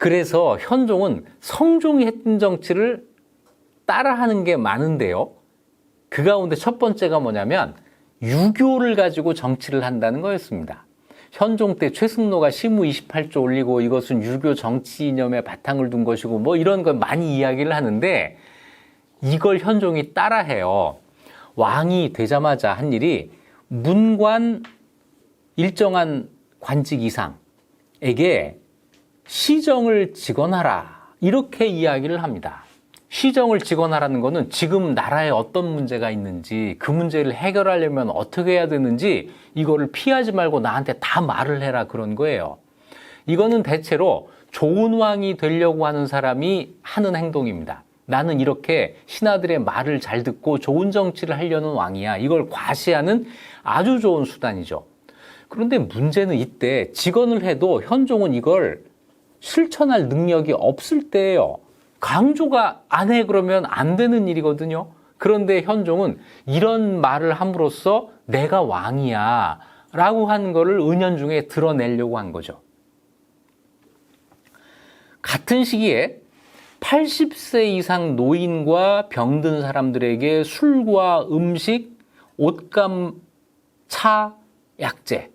그래서 현종은 성종이 했던 정치를 따라하는 게 많은데요. 그 가운데 첫 번째가 뭐냐면 유교를 가지고 정치를 한다는 거였습니다. 현종 때 최승로가 시무 28조 올리고 이것은 유교 정치 이념에 바탕을 둔 것이고 뭐 이런 걸 많이 이야기를 하는데 이걸 현종이 따라해요. 왕이 되자마자 한 일이 문관 일정한 관직 이상에게 시정을 직언하라 이렇게 이야기를 합니다. 시정을 직언하라는 거는 지금 나라에 어떤 문제가 있는지 그 문제를 해결하려면 어떻게 해야 되는지 이거를 피하지 말고 나한테 다 말을 해라 그런 거예요. 이거는 대체로 좋은 왕이 되려고 하는 사람이 하는 행동입니다. 나는 이렇게 신하들의 말을 잘 듣고 좋은 정치를 하려는 왕이야. 이걸 과시하는 아주 좋은 수단이죠. 그런데 문제는 이때 직언을 해도 현종은 이걸 실천할 능력이 없을 때예요. 강조가 안 해 그러면 안 되는 일이거든요. 그런데 현종은 이런 말을 함으로써 내가 왕이야 라고 한 거를 은연중에 드러내려고 한 거죠. 같은 시기에 80세 이상 노인과 병든 사람들에게 술과 음식, 옷감, 차, 약재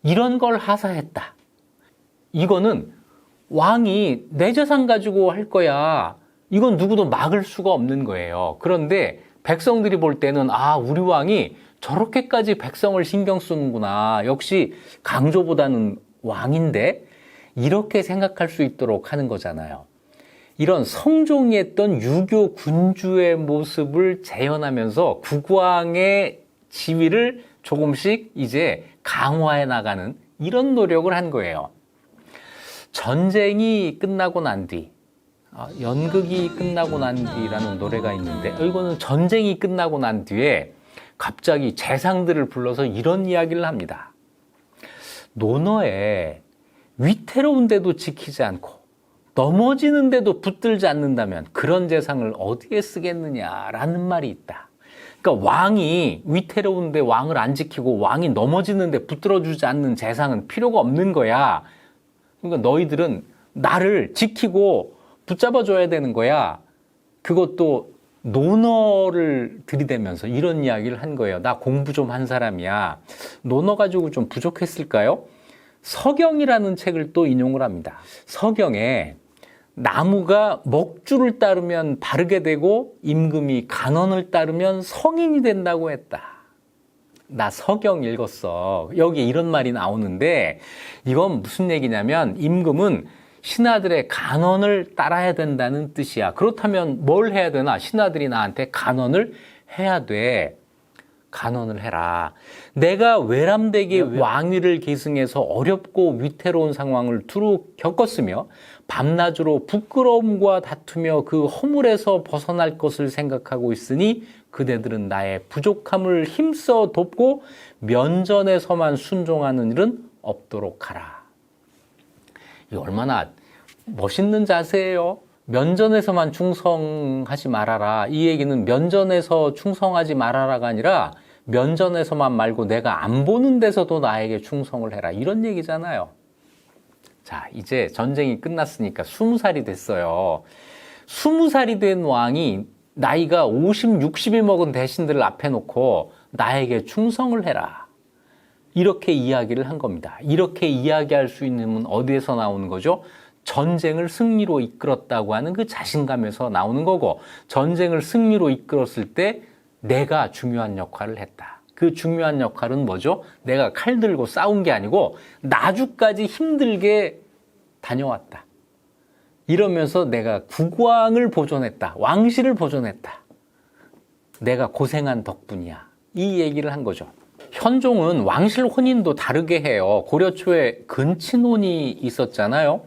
이런 걸 하사했다. 이거는 왕이 내 재산 가지고 할 거야. 이건 누구도 막을 수가 없는 거예요. 그런데 백성들이 볼 때는 우리 왕이 저렇게까지 백성을 신경 쓰는구나. 역시 강조보다는 왕인데 이렇게 생각할 수 있도록 하는 거잖아요. 이런 성종이 했던 유교 군주의 모습을 재현하면서 국왕의 지위를 조금씩 이제 강화해 나가는 이런 노력을 한 거예요. 전쟁이 끝나고 난 뒤, 연극이 끝나고 난 뒤라는 노래가 있는데 이거는 전쟁이 끝나고 난 뒤에 갑자기 재상들을 불러서 이런 이야기를 합니다. 논어에 위태로운데도 지키지 않고 넘어지는데도 붙들지 않는다면 그런 재상을 어디에 쓰겠느냐라는 말이 있다. 그러니까 왕이 위태로운데 왕을 안 지키고 왕이 넘어지는데 붙들어주지 않는 재상은 필요가 없는 거야. 그러니까 너희들은 나를 지키고 붙잡아줘야 되는 거야. 그것도 논어를 들이대면서 이런 이야기를 한 거예요. 나 공부 좀 한 사람이야. 논어 가지고 좀 부족했을까요? 서경이라는 책을 또 인용을 합니다. 서경에 나무가 먹줄을 따르면 바르게 되고 임금이 간언을 따르면 성인이 된다고 했다. 나 서경 읽었어. 여기 이런 말이 나오는데 이건 무슨 얘기냐면 임금은 신하들의 간언을 따라야 된다는 뜻이야. 그렇다면 뭘 해야 되나? 신하들이 나한테 간언을 해야 돼. 간언을 해라. 내가 외람되게 왕위를 계승해서 어렵고 위태로운 상황을 두루 겪었으며 밤낮으로 부끄러움과 다투며 그 허물에서 벗어날 것을 생각하고 있으니 그대들은 나의 부족함을 힘써 돕고 면전에서만 순종하는 일은 없도록 하라. 이 얼마나 멋있는 자세예요. 면전에서만 충성하지 말아라. 이 얘기는 면전에서 충성하지 말아라가 아니라 면전에서만 말고 내가 안 보는 데서도 나에게 충성을 해라. 이런 얘기잖아요. 자, 이제 전쟁이 끝났으니까 20살이 됐어요. 20살이 된 왕이 나이가 50, 60이 먹은 대신들을 앞에 놓고 나에게 충성을 해라. 이렇게 이야기를 한 겁니다. 이렇게 이야기할 수 있는 건 어디에서 나오는 거죠? 전쟁을 승리로 이끌었다고 하는 그 자신감에서 나오는 거고, 전쟁을 승리로 이끌었을 때 내가 중요한 역할을 했다. 그 중요한 역할은 뭐죠? 내가 칼 들고 싸운 게 아니고 나주까지 힘들게 다녀왔다. 이러면서 내가 국왕을 보존했다. 왕실을 보존했다. 내가 고생한 덕분이야. 이 얘기를 한 거죠. 현종은 왕실 혼인도 다르게 해요. 고려 초에 근친혼이 있었잖아요.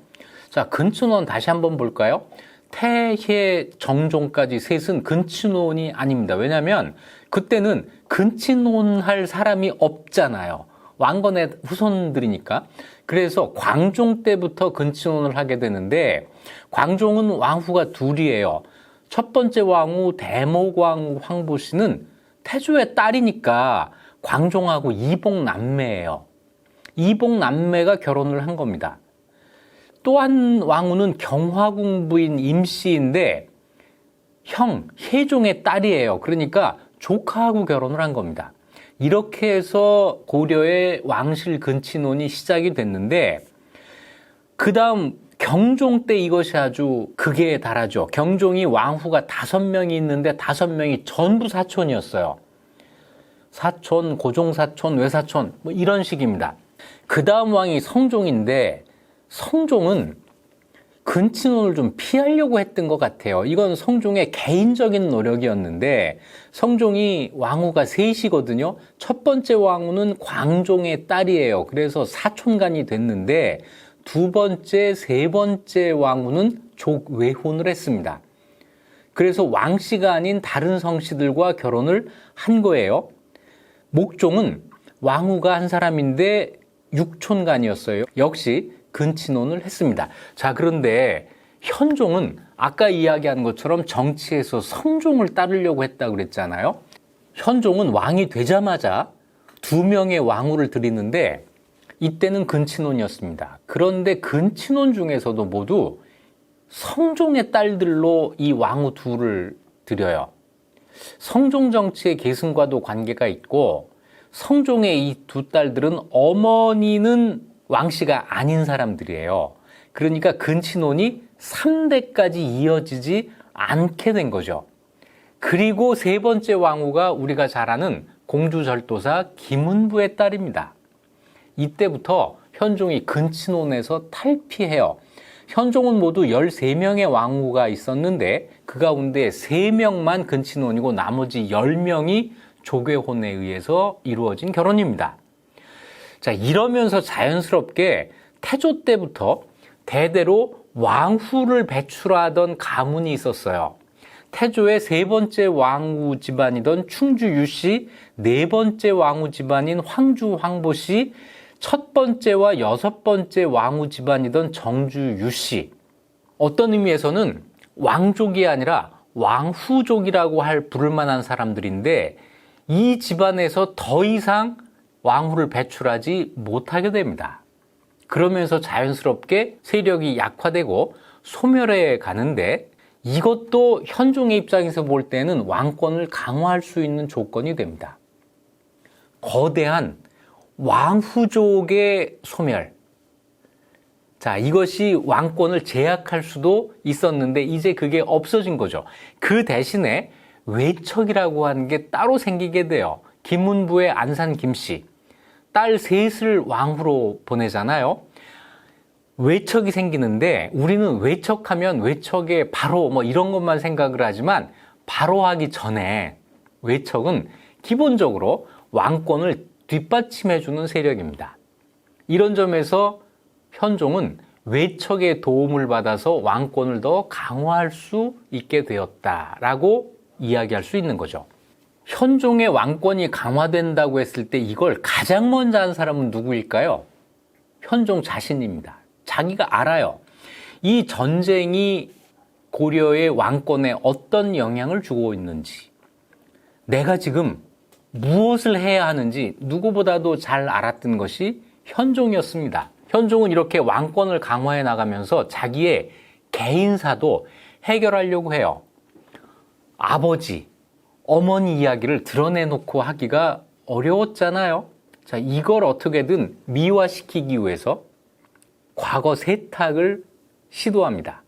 자, 근친혼 다시 한번 볼까요? 태혜, 정종까지 셋은 근친혼이 아닙니다. 왜냐하면 그때는 근친혼할 사람이 없잖아요. 왕건의 후손들이니까. 그래서 광종 때부터 근친혼을 하게 되는데 광종은 왕후가 둘이에요. 첫 번째 왕후 대모광 황보씨는 태조의 딸이니까 광종하고 이복 남매예요. 이복 남매가 결혼을 한 겁니다. 또 한 왕후는 경화궁 부인 임씨인데 형 혜종의 딸이에요. 그러니까 조카하고 결혼을 한 겁니다. 이렇게 해서 고려의 왕실 근친혼이 시작이 됐는데 그 다음 경종 때 이것이 아주 극에 달하죠. 경종이 왕후가 5명이 있는데 5명이 전부 사촌이었어요. 사촌, 고종사촌, 외사촌 뭐 이런 식입니다. 그 다음 왕이 성종인데 성종은 근친혼을 좀 피하려고 했던 것 같아요. 이건 성종의 개인적인 노력이었는데 성종이 왕후가 셋이거든요. 첫 번째 왕후는 광종의 딸이에요. 그래서 사촌간이 됐는데 두 번째, 세 번째 왕후는 족외혼을 했습니다. 그래서 왕씨가 아닌 다른 성씨들과 결혼을 한 거예요. 목종은 왕후가 한 사람인데 육촌간이었어요. 역시 근친혼을 했습니다. 자, 그런데 현종은 아까 이야기한 것처럼 정치에서 성종을 따르려고 했다고 그랬잖아요. 현종은 왕이 되자마자 2명의 왕후를 들이는데 이때는 근친혼이었습니다. 그런데 근친혼 중에서도 모두 성종의 딸들로 이 왕후 둘을 들여요. 성종 정치의 계승과도 관계가 있고 성종의 이 두 딸들은 어머니는 왕씨가 아닌 사람들이에요. 그러니까 근친혼이 3대까지 이어지지 않게 된 거죠. 그리고 세 번째 왕후가 우리가 잘 아는 공주절도사 김은부의 딸입니다. 이때부터 현종이 근친혼에서 탈피해요. 현종은 모두 13명의 왕후가 있었는데 그 가운데 3명만 근친혼이고 나머지 10명이 조궤혼에 의해서 이루어진 결혼입니다. 자, 이러면서 자연스럽게 태조 때부터 대대로 왕후를 배출하던 가문이 있었어요. 태조의 세 번째 왕후 집안이던 충주 유씨, 네 번째 왕후 집안인 황주 황보씨, 첫 번째와 여섯 번째 왕후 집안이던 정주 유씨. 어떤 의미에서는 왕족이 아니라 왕후족이라고 할 부를 만한 사람들인데 이 집안에서 더 이상 왕후를 배출하지 못하게 됩니다. 그러면서 자연스럽게 세력이 약화되고 소멸해 가는데 이것도 현종의 입장에서 볼 때는 왕권을 강화할 수 있는 조건이 됩니다. 거대한 왕후족의 소멸. 자, 이것이 왕권을 제약할 수도 있었는데 이제 그게 없어진 거죠. 그 대신에 외척이라고 하는 게 따로 생기게 돼요. 김문부의 안산 김씨. 딸 셋을 왕후로 보내잖아요. 외척이 생기는데 우리는 외척하면 외척에 바로 뭐 이런 것만 생각을 하지만 바로 하기 전에 외척은 기본적으로 왕권을 뒷받침해주는 세력입니다. 이런 점에서 현종은 외척의 도움을 받아서 왕권을 더 강화할 수 있게 되었다라고 이야기할 수 있는 거죠. 현종의 왕권이 강화된다고 했을 때 이걸 가장 먼저 한 사람은 누구일까요? 현종 자신입니다. 자기가 알아요. 이 전쟁이 고려의 왕권에 어떤 영향을 주고 있는지, 내가 지금 무엇을 해야 하는지 누구보다도 잘 알았던 것이 현종이었습니다. 현종은 이렇게 왕권을 강화해 나가면서 자기의 개인사도 해결하려고 해요. 아버지, 어머니 이야기를 드러내놓고 하기가 어려웠잖아요. 자, 이걸 어떻게든 미화시키기 위해서 과거 세탁을 시도합니다.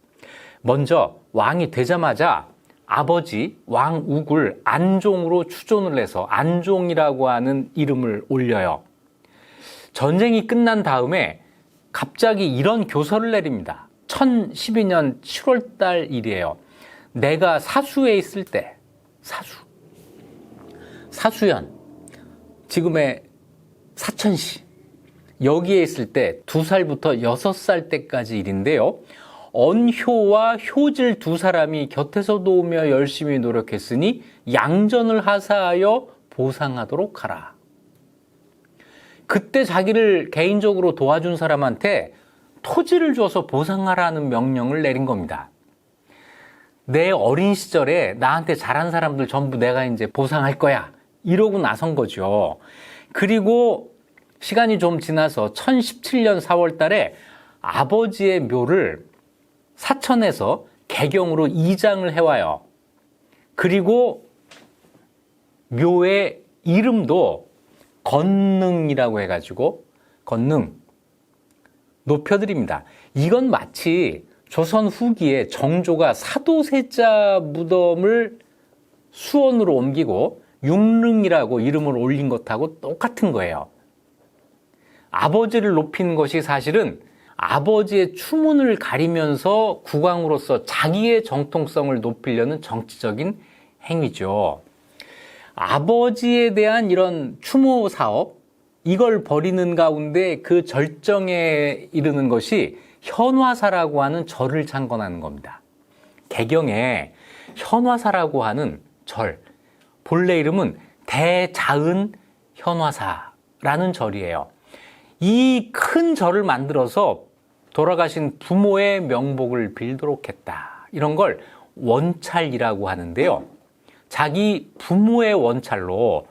먼저 왕이 되자마자 아버지 왕욱을 안종으로 추존을 해서 안종이라고 하는 이름을 올려요. 전쟁이 끝난 다음에 갑자기 이런 교서를 내립니다. 1012년 7월 달 일이에요. 내가 사수에 있을 때, 사수현, 지금의 사천시, 여기에 있을 때 2살부터 6살 때까지 일인데요. 언효와 효질 두 사람이 곁에서 도우며 열심히 노력했으니 양전을 하사하여 보상하도록 하라. 그때 자기를 개인적으로 도와준 사람한테 토지를 줘서 보상하라는 명령을 내린 겁니다. 내 어린 시절에 나한테 잘한 사람들 전부 내가 이제 보상할 거야. 이러고 나선 거죠. 그리고 시간이 좀 지나서 1017년 4월 달에 아버지의 묘를 사천에서 개경으로 이장을 해와요. 그리고 묘의 이름도 건능이라고 해가지고 건능 높여드립니다. 이건 마치 조선 후기에 정조가 사도세자 무덤을 수원으로 옮기고 육릉이라고 이름을 올린 것하고 똑같은 거예요. 아버지를 높이는 것이 사실은 아버지의 추문을 가리면서 국왕으로서 자기의 정통성을 높이려는 정치적인 행위죠. 아버지에 대한 이런 추모 사업, 이걸 벌이는 가운데 그 절정에 이르는 것이 현화사라고 하는 절을 창건하는 겁니다. 개경에 현화사라고 하는 절, 본래 이름은 대자은 현화사라는 절이에요. 이 큰 절을 만들어서 돌아가신 부모의 명복을 빌도록 했다. 이런 걸 원찰이라고 하는데요. 자기 부모의 원찰로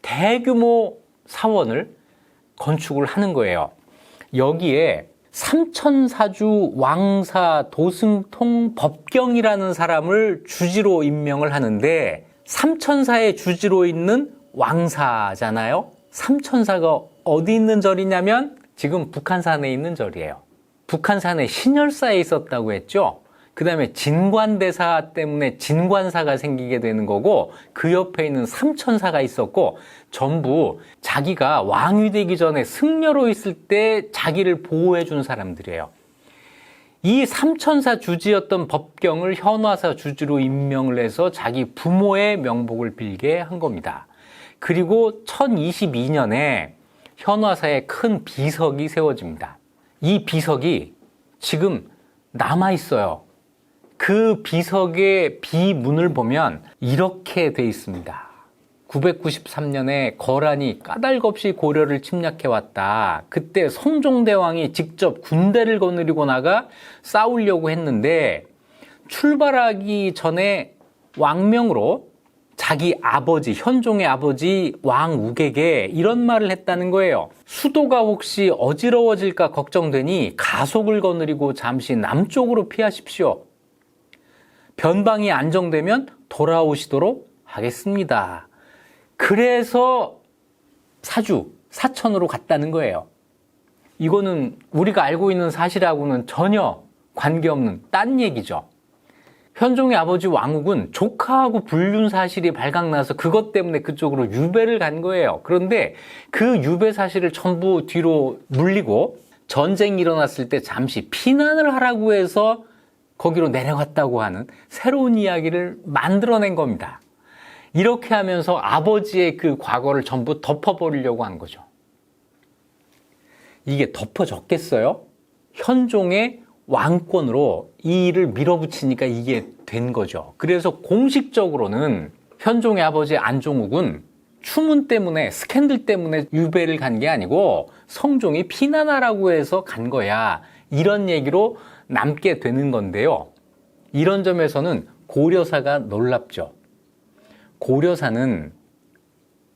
대규모 사원을 건축을 하는 거예요. 여기에 삼천사주 왕사 도승통 법경이라는 사람을 주지로 임명을 하는데, 삼천사의 주지로 있는 왕사잖아요. 삼천사가 어디 있는 절이냐면 지금 북한산에 있는 절이에요. 북한산에 신열사에 있었다고 했죠. 그 다음에 진관대사 때문에 진관사가 생기게 되는 거고, 그 옆에 있는 삼천사가 있었고, 전부 자기가 왕이 되기 전에 승려로 있을 때 자기를 보호해 준 사람들이에요. 이 삼천사 주지였던 법경을 현화사 주지로 임명을 해서 자기 부모의 명복을 빌게 한 겁니다. 그리고 1022년에 현화사에 큰 비석이 세워집니다. 이 비석이 지금 남아있어요. 그 비석의 비문을 보면 이렇게 돼 있습니다. 993년에 거란이 까닭없이 고려를 침략해왔다. 그때 성종대왕이 직접 군대를 거느리고 나가 싸우려고 했는데, 출발하기 전에 왕명으로 자기 아버지, 현종의 아버지 왕욱에게 이런 말을 했다는 거예요. 수도가 혹시 어지러워질까 걱정되니 가속을 거느리고 잠시 남쪽으로 피하십시오. 변방이 안정되면 돌아오시도록 하겠습니다. 그래서 사천으로 갔다는 거예요. 이거는 우리가 알고 있는 사실하고는 전혀 관계없는 딴 얘기죠. 현종의 아버지 왕욱은 조카하고 불륜 사실이 발각나서 그것 때문에 그쪽으로 유배를 간 거예요. 그런데 그 유배 사실을 전부 뒤로 물리고 전쟁이 일어났을 때 잠시 피난을 하라고 해서 거기로 내려갔다고 하는 새로운 이야기를 만들어낸 겁니다. 이렇게 하면서 아버지의 그 과거를 전부 덮어버리려고 한 거죠. 이게 덮어졌겠어요? 현종의 왕권으로 이 일을 밀어붙이니까 이게 된 거죠. 그래서 공식적으로는 현종의 아버지 안종욱은 추문 때문에, 스캔들 때문에 유배를 간 게 아니고 성종이 피난하라고 해서 간 거야, 이런 얘기로 남게 되는 건데요. 이런 점에서는 고려사가 놀랍죠. 고려사는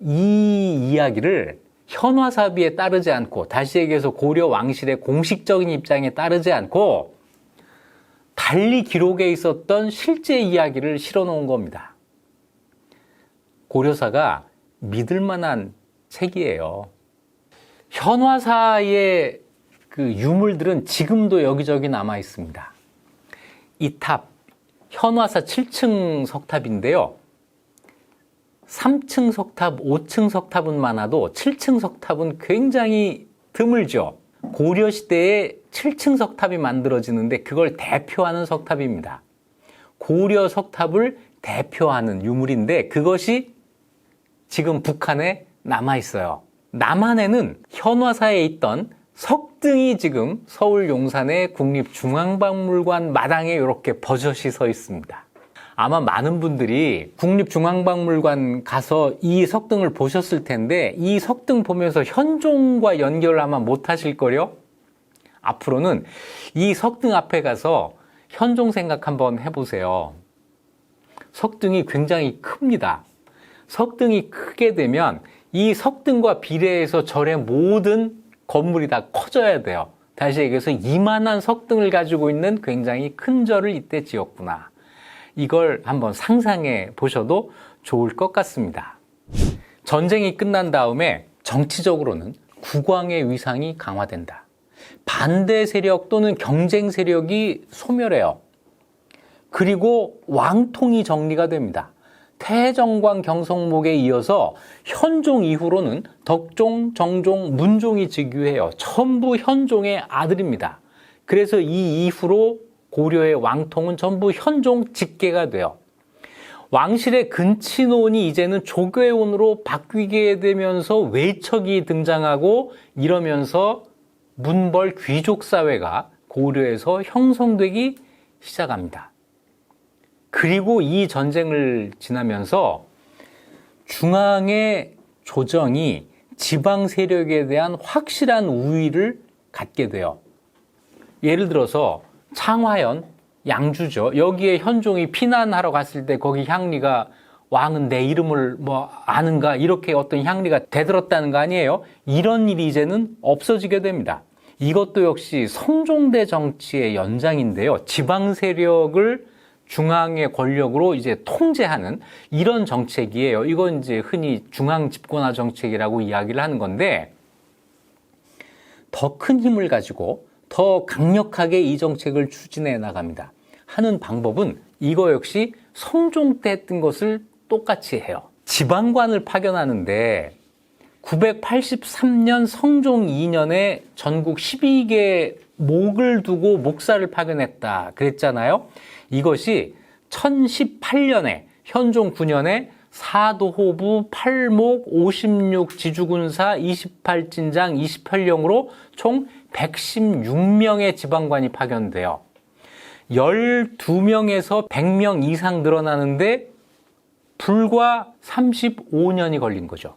이 이야기를 현화사비에 따르지 않고, 다시 얘기해서 고려 왕실의 공식적인 입장에 따르지 않고 달리 기록에 있었던 실제 이야기를 실어 놓은 겁니다. 고려사가 믿을 만한 책이에요. 현화사의 그 유물들은 지금도 여기저기 남아 있습니다. 이 탑, 현화사 7층 석탑인데요. 3층 석탑, 5층 석탑은 많아도 7층 석탑은 굉장히 드물죠. 고려시대에 7층 석탑이 만들어지는데 그걸 대표하는 석탑입니다. 고려 석탑을 대표하는 유물인데 그것이 지금 북한에 남아있어요. 남한에는 현화사에 있던 석등이 지금 서울 용산의 국립중앙박물관 마당에 이렇게 버젓이 서 있습니다. 아마 많은 분들이 국립중앙박물관 가서 이 석등을 보셨을 텐데 이 석등 보면서 현종과 연결을 아마 못 하실 거요. 앞으로는 이 석등 앞에 가서 현종 생각 한번 해보세요. 석등이 굉장히 큽니다. 석등이 크게 되면 이 석등과 비례해서 절의 모든 건물이 다 커져야 돼요. 다시 얘기해서 이만한 석등을 가지고 있는 굉장히 큰 절을 이때 지었구나. 이걸 한번 상상해 보셔도 좋을 것 같습니다. 전쟁이 끝난 다음에 정치적으로는 국왕의 위상이 강화된다. 반대 세력 또는 경쟁 세력이 소멸해요. 그리고 왕통이 정리가 됩니다. 태정관 경성목에 이어서 현종 이후로는 덕종, 정종, 문종이 즉위해요. 전부 현종의 아들입니다. 그래서 이 이후로 고려의 왕통은 전부 현종 직계가 돼요. 왕실의 근친혼이 이제는 조계혼으로 바뀌게 되면서 외척이 등장하고 이러면서 문벌 귀족 사회가 고려에서 형성되기 시작합니다. 그리고 이 전쟁을 지나면서 중앙의 조정이 지방 세력에 대한 확실한 우위를 갖게 돼요. 예를 들어서 창화현, 양주죠. 여기에 현종이 피난하러 갔을 때 거기 향리가 왕은 내 이름을 아는가 이렇게 어떤 향리가 대들었다는 거 아니에요? 이런 일이 이제는 없어지게 됩니다. 이것도 역시 성종대 정치의 연장인데요. 지방 세력을 중앙의 권력으로 이제 통제하는 이런 정책이에요. 이건 이제 흔히 중앙 집권화 정책이라고 이야기를 하는 건데 더 큰 힘을 가지고 더 강력하게 이 정책을 추진해 나갑니다. 하는 방법은 이거 역시 성종 때 했던 것을 똑같이 해요. 지방관을 파견하는데 983년 성종 2년에 전국 12개 목을 두고 목사를 파견했다 그랬잖아요. 이것이 1018년에 현종 9년에 사도호부 8목 56 지주군사 28진장 28령으로 총 116명의 지방관이 파견돼요. 12명에서 100명 이상 늘어나는데 불과 35년이 걸린 거죠.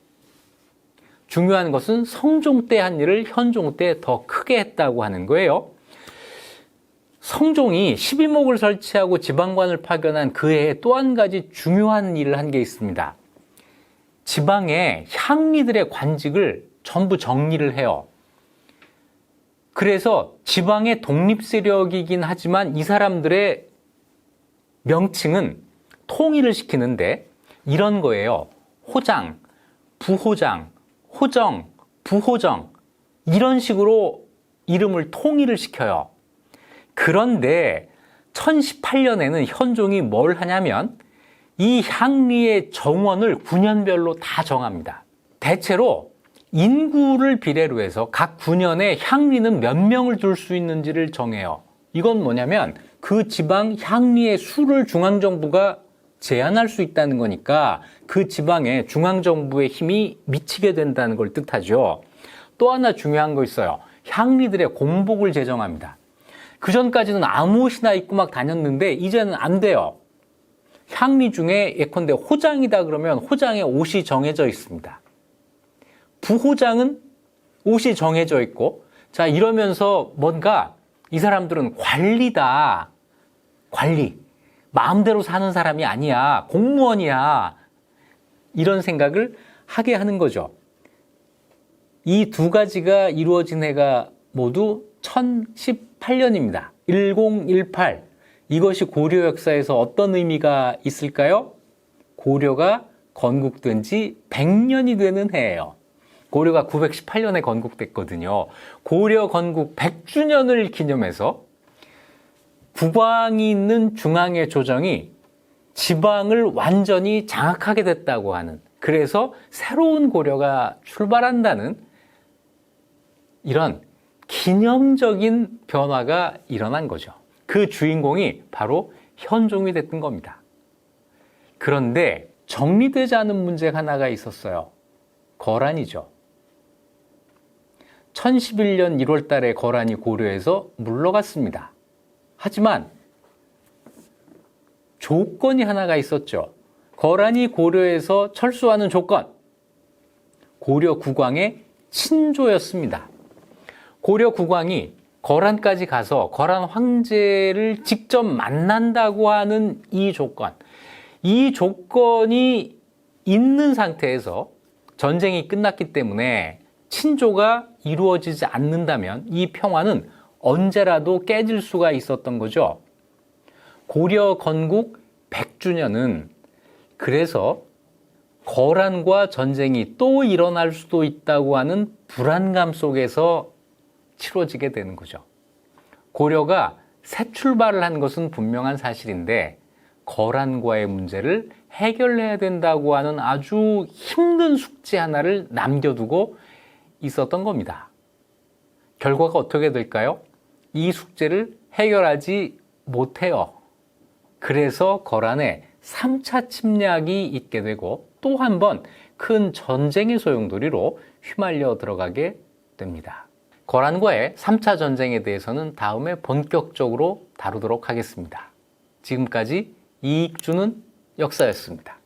중요한 것은 성종 때 한 일을 현종 때 더 크게 했다고 하는 거예요. 성종이 12목을 설치하고 지방관을 파견한 그 해에 또 한 가지 중요한 일을 한 게 있습니다. 지방의 향리들의 관직을 전부 정리를 해요. 그래서 지방의 독립세력이긴 하지만 이 사람들의 명칭은 통일을 시키는데 이런 거예요. 호장, 부호장, 호정, 부호정 이런 식으로 이름을 통일을 시켜요. 그런데 1018년에는 현종이 뭘 하냐면 이 향리의 정원을 9년별로 다 정합니다. 대체로 인구를 비례로 해서 각 9년에 향리는 몇 명을 둘 수 있는지를 정해요. 이건 뭐냐면 그 지방 향리의 수를 중앙정부가 제한할 수 있다는 거니까 그 지방에 중앙정부의 힘이 미치게 된다는 걸 뜻하죠. 또 하나 중요한 거 있어요. 향리들의 공복을 제정합니다. 그전까지는 아무 옷이나 입고 막 다녔는데 이제는 안 돼요. 향리 중에 예컨대 호장이다 그러면 호장에 옷이 정해져 있습니다. 부호장은 옷이 정해져 있고 자 이러면서 뭔가 이 사람들은 관리다. 관리. 마음대로 사는 사람이 아니야. 공무원이야. 이런 생각을 하게 하는 거죠. 이 두 가지가 이루어진 해가 모두 1018년입니다. 1018. 이것이 고려 역사에서 어떤 의미가 있을까요? 고려가 건국된 지 100년이 되는 해예요. 고려가 918년에 건국됐거든요. 고려 건국 100주년을 기념해서 국왕이 있는 중앙의 조정이 지방을 완전히 장악하게 됐다고 하는, 그래서 새로운 고려가 출발한다는 이런 기념적인 변화가 일어난 거죠. 그 주인공이 바로 현종이 됐던 겁니다. 그런데 정리되지 않은 문제가 하나가 있었어요. 거란이죠. 1011년 1월 달에 거란이 고려에서 물러갔습니다. 하지만 조건이 하나가 있었죠. 거란이 고려에서 철수하는 조건. 고려 국왕의 친조였습니다. 고려 국왕이 거란까지 가서 거란 황제를 직접 만난다고 하는 이 조건. 이 조건이 있는 상태에서 전쟁이 끝났기 때문에 친조가 이루어지지 않는다면 이 평화는 언제라도 깨질 수가 있었던 거죠. 고려 건국 100주년은 그래서 거란과 전쟁이 또 일어날 수도 있다고 하는 불안감 속에서 치러지게 되는 거죠. 고려가 새 출발을 한 것은 분명한 사실인데 거란과의 문제를 해결해야 된다고 하는 아주 힘든 숙제 하나를 남겨두고 있었던 겁니다. 결과가 어떻게 될까요? 이 숙제를 해결하지 못해요. 그래서 거란의 3차 침략이 있게 되고 또 한 번 큰 전쟁의 소용돌이로 휘말려 들어가게 됩니다. 거란과의 3차 전쟁에 대해서는 다음에 본격적으로 다루도록 하겠습니다. 지금까지 이익 주는 역사였습니다.